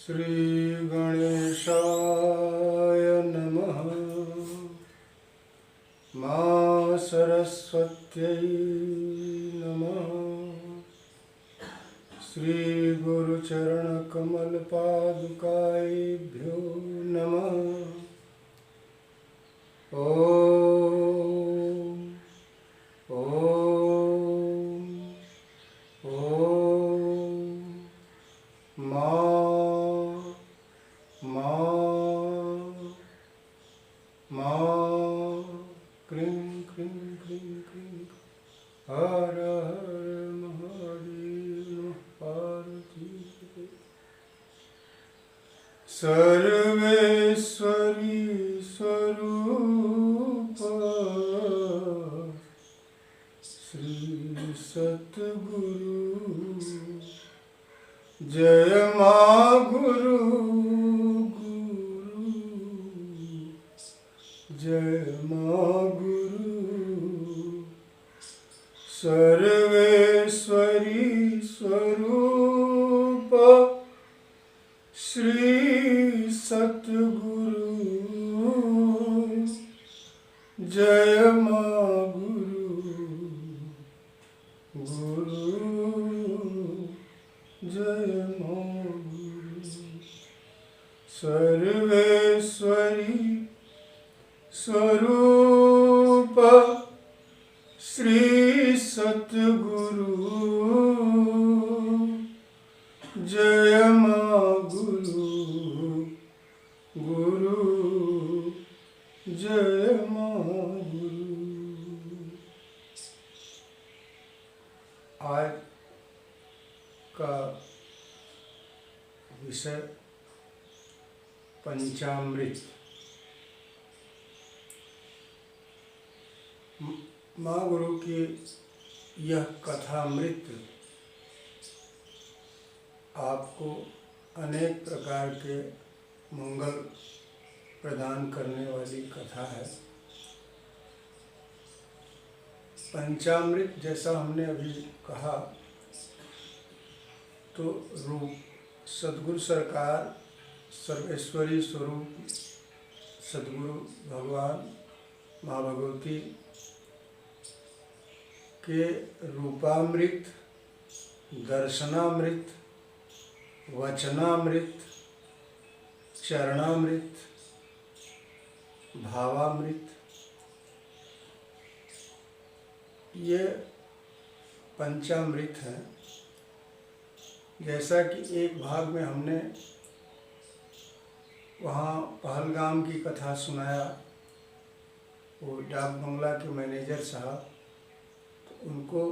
श्री गणेशाय नमः। मां सरस्वत्यै नमः। श्री गुरुचरण कमल पादुकाभ्यो नमः। ओम ओम ओम। मां क्रीं क्रीं क्रीं क्रीं। हर हर महादेव नमः। पार्वती सर्वेश्वरी स्वरूप श्री सतगुरु। जय मां गुरु गुरु। जय मां गुरु। सर्वेश्वरी स्वरूप श्री सतगुरु। जय मां गुरु गुरु। जय मां गुरु। सर्वेश्वरी स्वरूप श्री सतगुरु। जय मां गुरु गुरु। जय मां गुरु। आज का विषय पंचामृत। मां गुरु की यह कथामृत आपको अनेक प्रकार के मंगल प्रदान करने वाली कथा है। पंचामृत जैसा हमने अभी कहा तो रूप सद्गुरु सरकार सर्वेश्वरी स्वरूप सद्गुरु भगवान माँ भगवती के रूपामृत, दर्शनामृत, वचनामृत, चरणामृत, भावामृत, ये पंचामृत हैं। जैसा कि एक भाग में हमने वहाँ पहलगाम की कथा सुनाया, वो डाक बंगला के मैनेजर साहब, तो उनको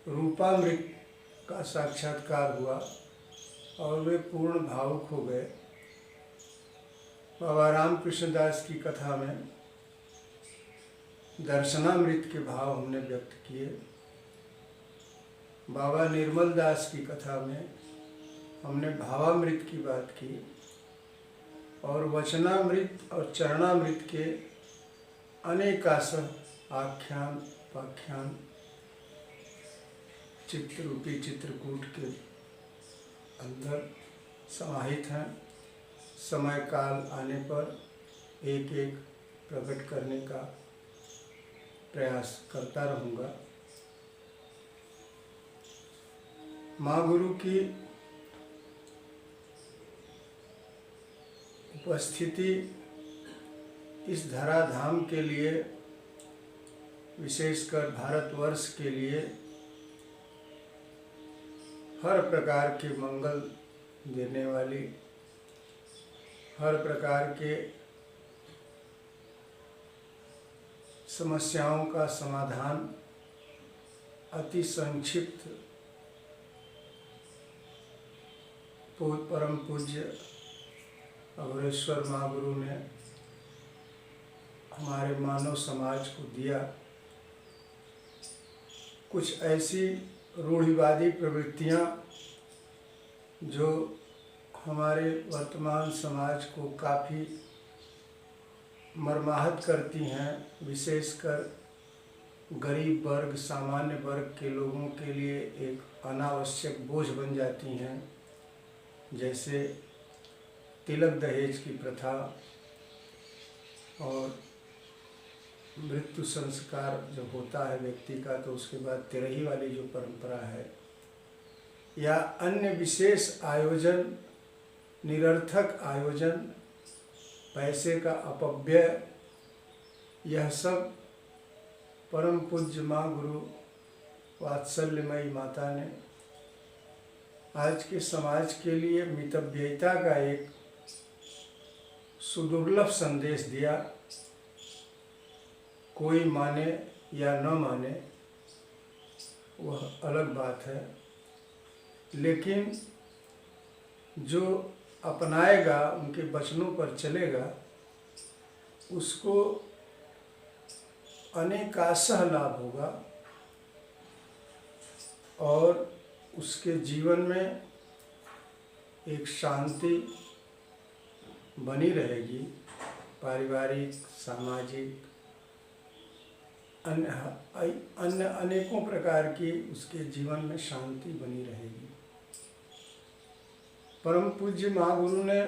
रूपामृत का साक्षात्कार हुआ और वे पूर्ण भावुक हो गए। बाबा रामकृष्ण दास की कथा में दर्शनामृत के भाव हमने व्यक्त किए। बाबा निर्मल दास की कथा में हमने भावामृत की बात की और वचनामृत और चरणामृत के अनेकासह आख्यान पाख्यान चित्र रूपी चित्रकूट के अंदर समाहित हैं। समय काल आने पर एक एक प्रकट करने का प्रयास करता रहूँगा। माँ गुरु की उपस्थिति इस धराधाम के लिए, विशेषकर भारतवर्ष के लिए हर प्रकार के मंगल देने वाली, हर प्रकार के समस्याओं का समाधान अति संक्षिप्त परम पूज्य अघोरेश्वर माँ गुरु ने हमारे मानव समाज को दिया। कुछ ऐसी रूढ़िवादी प्रवृत्तियाँ जो हमारे वर्तमान समाज को काफ़ी मर्माहत करती हैं, विशेषकर गरीब वर्ग, सामान्य वर्ग के लोगों के लिए एक अनावश्यक बोझ बन जाती हैं। जैसे तिलक दहेज की प्रथा और मृत्यु संस्कार जब होता है व्यक्ति का तो उसके बाद तिरही वाली जो परंपरा है, या अन्य विशेष आयोजन, निरर्थक आयोजन, पैसे का अपव्यय, यह सब परम पूज्य माँ गुरु वात्सल्यमयी माता ने आज के समाज के लिए मितव्ययिता का एक सुदुर्लभ संदेश दिया। कोई माने या न माने वह अलग बात है, लेकिन जो अपनाएगा, उनके वचनों पर चलेगा, उसको अनेकाशः लाभ होगा और उसके जीवन में एक शांति बनी रहेगी। पारिवारिक, सामाजिक, अन्य अनेकों प्रकार की उसके जीवन में शांति बनी रहेगी। परम पूज्य माँ गुरु ने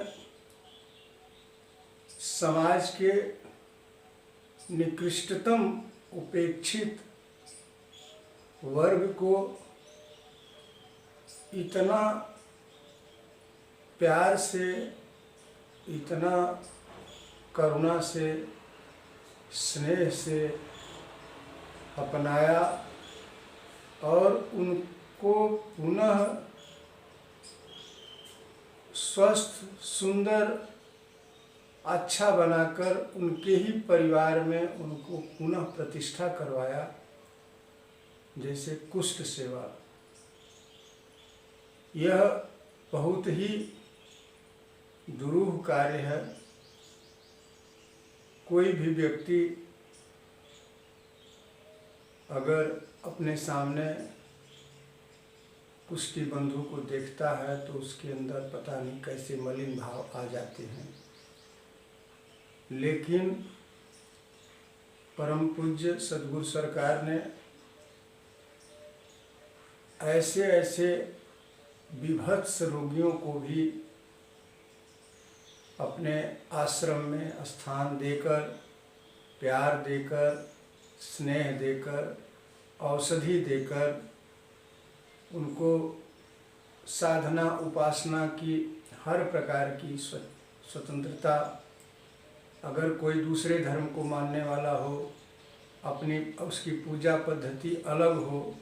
समाज के निकृष्टतम उपेक्षित वर्ग को इतना प्यार से, इतना करुणा से, स्नेह से अपनाया और उनको पुनः स्वस्थ, सुंदर, अच्छा बनाकर उनके ही परिवार में उनको पुनः प्रतिष्ठा करवाया। जैसे कुष्ठ सेवा, यह बहुत ही दुरूह कार्य है। कोई भी व्यक्ति अगर अपने सामने कुष्ठी बंधु को देखता है तो उसके अंदर पता नहीं कैसे मलिन भाव आ जाते हैं, लेकिन परम पूज्य सद्गुरु सरकार ने ऐसे ऐसे विभत्स रोगियों को भी अपने आश्रम में स्थान देकर, प्यार देकर, स्नेह देकर, औषधि देकर, उनको साधना उपासना की हर प्रकार की स्वतंत्रता, अगर कोई दूसरे धर्म को मानने वाला हो, अपनी उसकी पूजा पद्धति अलग हो,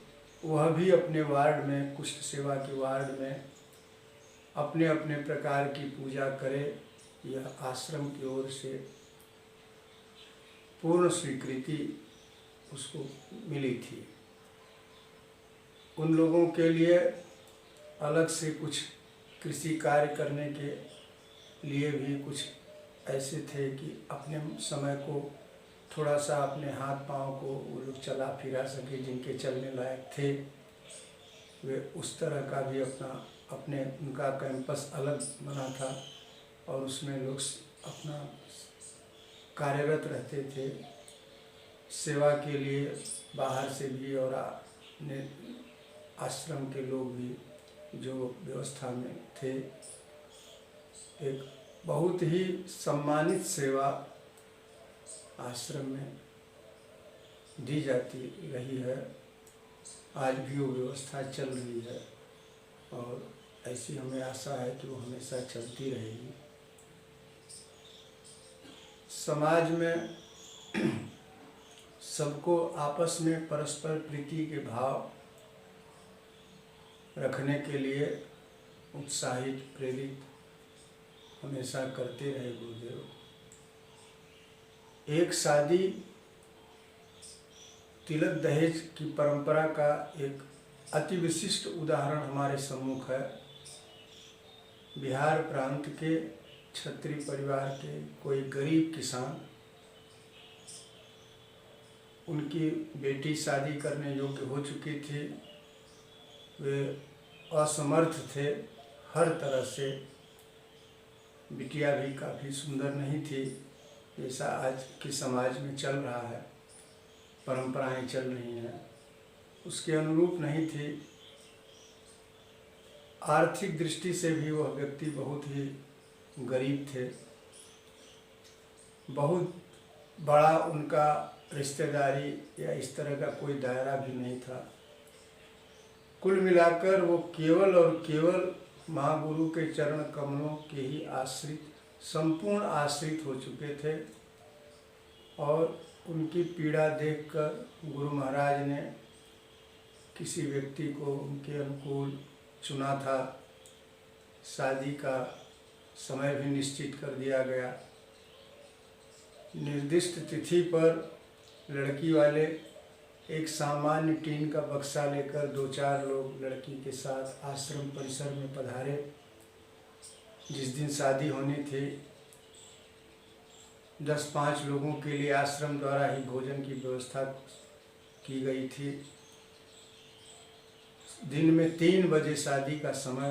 वह भी अपने वार्ड में, कुष्ठ सेवा के वार्ड में अपने अपने प्रकार की पूजा करे। यह आश्रम की ओर से पूर्ण स्वीकृति उसको मिली थी। उन लोगों के लिए अलग से कुछ कृषि कार्य करने के लिए भी कुछ ऐसे थे कि अपने समय को थोड़ा सा अपने हाथ पांव को वो लोग चला फिरा सके, जिनके चलने लायक थे वे उस तरह का भी अपने उनका कैंपस अलग बना था और उसमें लोग अपना कार्यरत रहते थे। सेवा के लिए बाहर से भी और आश्रम के लोग भी जो व्यवस्था में थे, एक बहुत ही सम्मानित सेवा आश्रम में दी जाती रही है। आज भी वो व्यवस्था चल रही है और ऐसी हमें आशा है कि वो हमेशा चलती रहेगी। समाज में सबको आपस में परस्पर प्रीति के भाव रखने के लिए उत्साहित, प्रेरित हमेशा करते रहे गुरुदेव। एक शादी तिलक दहेज की परंपरा का एक अति विशिष्ट उदाहरण हमारे सम्मुख है। बिहार प्रांत के क्षत्रिय परिवार के कोई गरीब किसान, उनकी बेटी शादी करने योग्य हो चुकी थी, वे असमर्थ थे हर तरह से। बिटिया भी काफ़ी सुंदर नहीं थी, जैसा आज के समाज में चल रहा है, परंपराएं चल रही हैं, उसके अनुरूप नहीं थी। आर्थिक दृष्टि से भी वह व्यक्ति बहुत ही गरीब थे। बहुत बड़ा उनका रिश्तेदारी या इस तरह का कोई दायरा भी नहीं था। कुल मिलाकर वो केवल और केवल महागुरु के चरण कमलों के ही आश्रित, संपूर्ण आश्रित हो चुके थे। और उनकी पीड़ा देखकर गुरु महाराज ने किसी व्यक्ति को उनके अनुकूल चुना था। शादी का समय भी निश्चित कर दिया गया। निर्दिष्ट तिथि पर लड़की वाले एक सामान्य टीन का बक्सा लेकर 2-4 लोग लड़की के साथ आश्रम परिसर में पधारे। जिस दिन शादी होनी थी 10-5 लोगों के लिए आश्रम द्वारा ही भोजन की व्यवस्था की गई थी। दिन में 3 बजे शादी का समय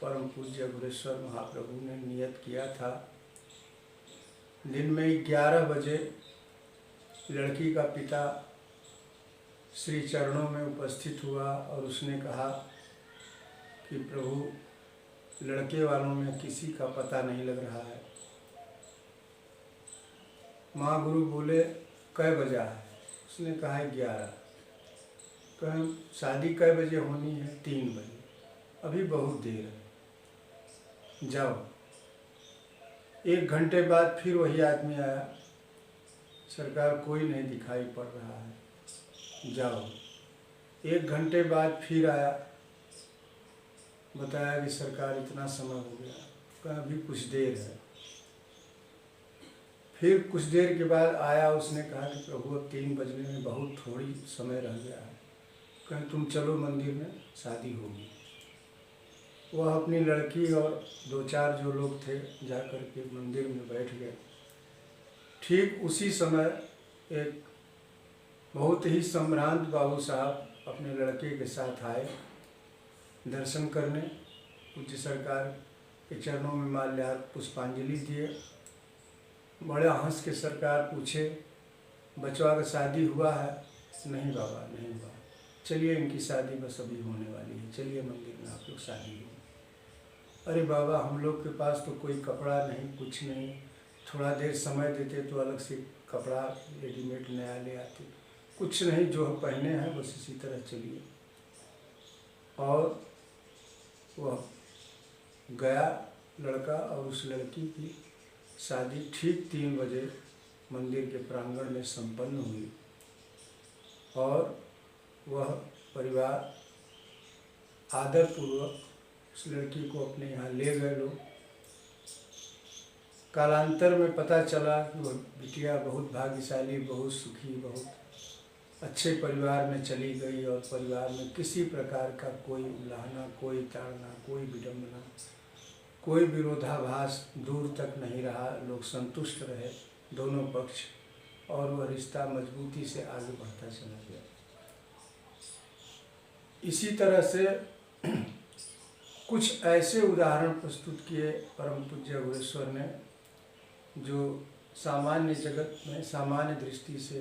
परम पूज्य गुरेश्वर महाप्रभु ने नियत किया था। दिन में 11 बजे लड़की का पिता श्री चरणों में उपस्थित हुआ और उसने कहा कि प्रभु, लड़के वालों में किसी का पता नहीं लग रहा है। महागुरु बोले, कै बजा है? उसने कहा 11। कहें शादी कै बजे होनी है? 3 बजे। अभी बहुत देर है, जाओ। 1 घंटे बाद फिर वही आदमी आया, सरकार कोई नहीं दिखाई पड़ रहा है, जाओ। 1 घंटे बाद फिर आया, बताया कि सरकार इतना समय हो गया। कहा अभी कुछ देर है। फिर कुछ देर के बाद आया, उसने कहा कि प्रभु अब 3 बजने में बहुत थोड़ी समय रह गया है। कहें तुम चलो मंदिर में, शादी होगी। वह अपनी लड़की और 2-4 जो लोग थे जा कर के मंदिर में बैठ गए। ठीक उसी समय एक बहुत ही संभ्रांत बाबू साहब अपने लड़के के साथ आए दर्शन करने। पूज्य सरकार के चरणों में माल्यार्पण पुष्पांजलि दिए। बड़े हंस के सरकार पूछे, बचवा का शादी हुआ है? नहीं बाबा, नहीं हुआ। चलिए इनकी शादी बस अभी होने वाली है, चलिए मंदिर में आप लोग शादी होगी। अरे बाबा, हम लोग के पास तो कोई कपड़ा नहीं, कुछ नहीं, थोड़ा देर समय देते तो अलग से कपड़ा रेडीमेड नया ले आते। कुछ नहीं, जो हम पहने हैं बस इसी तरह चलिए। और वह गया लड़का, और उस लड़की की शादी ठीक 3 बजे मंदिर के प्रांगण में संपन्न हुई। और वह परिवार आदरपूर्वक उस लड़की को अपने यहाँ ले गए लोग। कालांतर में पता चला कि वह बिटिया बहुत भाग्यशाली, बहुत सुखी, बहुत अच्छे परिवार में चली गई। और परिवार में किसी प्रकार का कोई उलाहना, कोई ताड़ना, कोई विडंबना, कोई विरोधाभास दूर तक नहीं रहा। लोग संतुष्ट रहे दोनों पक्ष, और वह रिश्ता मजबूती से आगे बढ़ता चला गया। इसी तरह से कुछ ऐसे उदाहरण प्रस्तुत किए परम पूज्य गुरेश्वर ने, जो सामान्य जगत में सामान्य दृष्टि से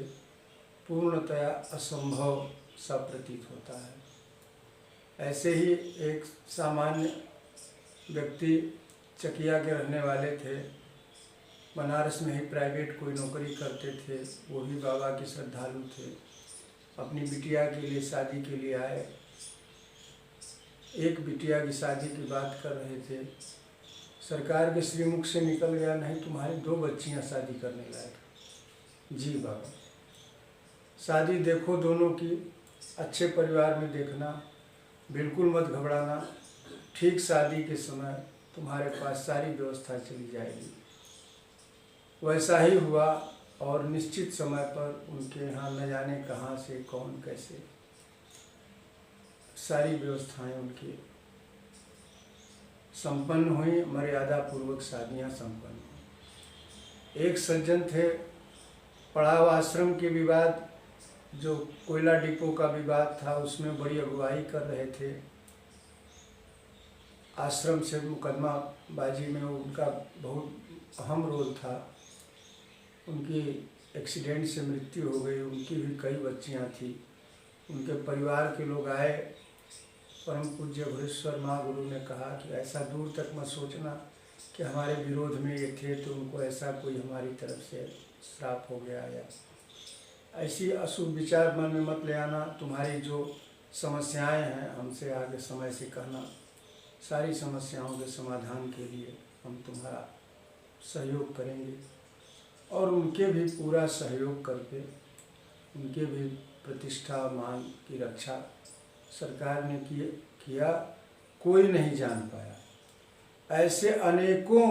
पूर्णतया असंभव सा प्रतीत होता है। ऐसे ही एक सामान्य व्यक्ति चकिया के रहने वाले थे, बनारस में ही प्राइवेट कोई नौकरी करते थे। वो भी बाबा के श्रद्धालु थे। अपनी बिटिया के लिए शादी के लिए आए। एक बिटिया की शादी की बात कर रहे थे, सरकार के श्रीमुख से निकल गया, नहीं तुम्हारी 2 बच्चियां शादी करने लायक। जी बाबा, शादी देखो दोनों की, अच्छे परिवार में देखना, बिल्कुल मत घबराना। ठीक शादी के समय तुम्हारे पास सारी व्यवस्था चली जाएगी। वैसा ही हुआ, और निश्चित समय पर उनके यहाँ न जाने कहाँ से कौन कैसे सारी व्यवस्थाएं उनकी संपन्न हुई। मर्यादा पूर्वक शादियाँ संपन्न हुई। एक सज्जन थे, पड़ाव आश्रम के विवाद, जो कोयला डिपो का विवाद था, उसमें बड़ी अगुवाई कर रहे थे। आश्रम से मुकदमा बाजी में उनका बहुत अहम रोल था। उनकी एक्सीडेंट से मृत्यु हो गई। उनकी भी कई बच्चियां थी। उनके परिवार के लोग आए परम पूज्य भुरेश्वर माँ गुरु ने कहा कि ऐसा दूर तक मत सोचना कि हमारे विरोध में ये थे तो उनको ऐसा कोई हमारी तरफ से श्राप हो गया, या ऐसी अशुभ विचार मन में मत ले आना। तुम्हारी जो समस्याएं हैं हमसे आगे समय से कहना, सारी समस्याओं के समाधान के लिए हम तुम्हारा सहयोग करेंगे और उनके भी पूरा सहयोग करके उनके भी प्रतिष्ठा मान की रक्षा सरकार ने किया, कोई नहीं जान पाया। ऐसे अनेकों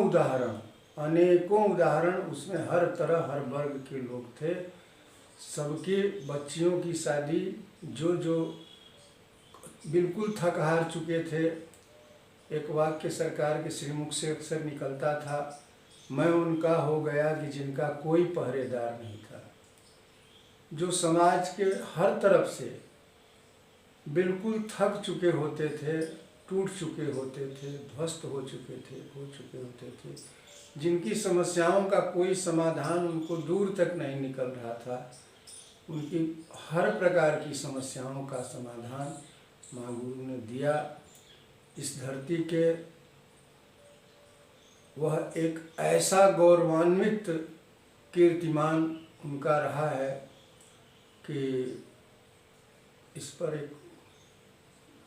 उदाहरण उसमें हर तरह हर वर्ग के लोग थे। सबकी बच्चियों की शादी, जो बिल्कुल थक हार चुके थे, एक वाक्य सरकार के श्रीमुख से अक्सर निकलता था, मैं उनका हो गया कि जिनका कोई पहरेदार नहीं था। जो समाज के हर तरफ से बिल्कुल थक चुके होते थे, टूट चुके होते थे, ध्वस्त हो चुके होते थे, जिनकी समस्याओं का कोई समाधान उनको दूर तक नहीं निकल रहा था, उनकी हर प्रकार की समस्याओं का समाधान माँ गुरु ने दिया। इस धरती के वह एक ऐसा गौरवान्वित कीर्तिमान उनका रहा है कि इस पर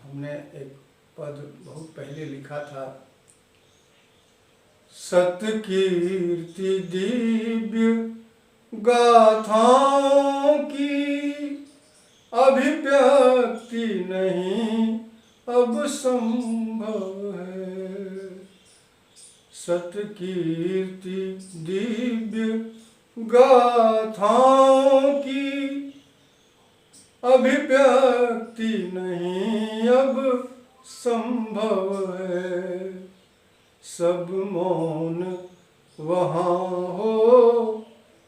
हमने एक पद बहुत पहले लिखा था, सत्कीर्ति दिव्य गाथाओं की अभिव्यक्ति नहीं अब संभव है। सत्कीर्ति दिव्य गाथाओं की अभिव्यक्ति नहीं अब संभव है। सब मौन वहाँ हो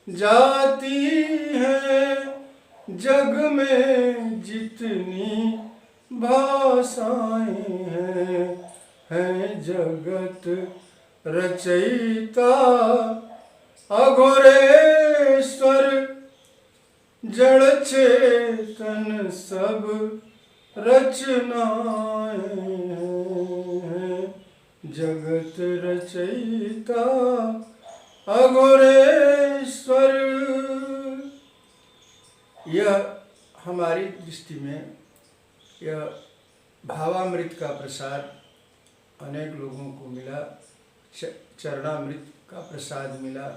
जाती है, जग में जितनी भाषाएं हैं जगत रचयिता अघोरेश्वर, जड़ चेतन सब रचनाएं हैं, जगत रचयिता अघोरेश्वर। यह हमारी दृष्टि में यह भावामृत का प्रसाद अनेक लोगों को मिला, चरणामृत का प्रसाद मिला,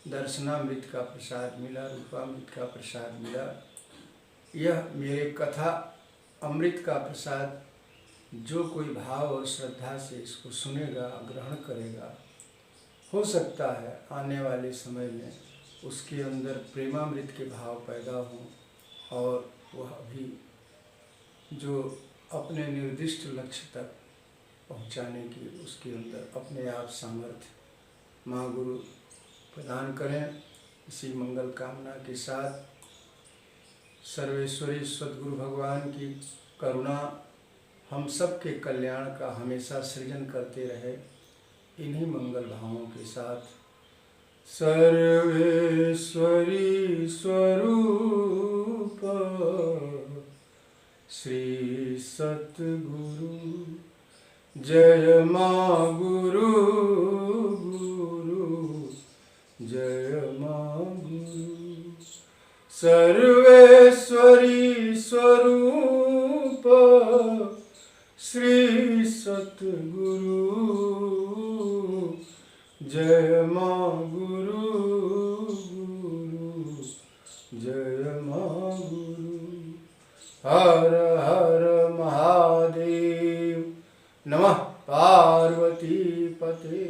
दर्शनामृत का प्रसाद मिला, रूपामृत का प्रसाद मिला। यह मेरे कथा अमृत का प्रसाद जो कोई भाव और श्रद्धा से इसको सुनेगा, ग्रहण करेगा, हो सकता है आने वाले समय में उसके अंदर प्रेमामृत के भाव पैदा हों और वह भी जो अपने निर्दिष्ट लक्ष्य तक पहुंचाने की उसके अंदर अपने आप सामर्थ्य माँ गुरु प्रदान करें। इसी मंगल कामना के साथ सर्वेश्वरी सद्गुरु भगवान की करुणा हम सब के कल्याण का हमेशा सृजन करते रहे। इन्हीं मंगल भावों के साथ सर्वेश्वरी स्वरूप श्री सतगुरु जय माँ गुरु गुरु जय माँ गुरु। सर्वेश्वरी स्वरूप श्री सतगुरु जय माँ गुरु गुरु जय माँ गुरु। हर हर महादेव। नमः पार्वती पते।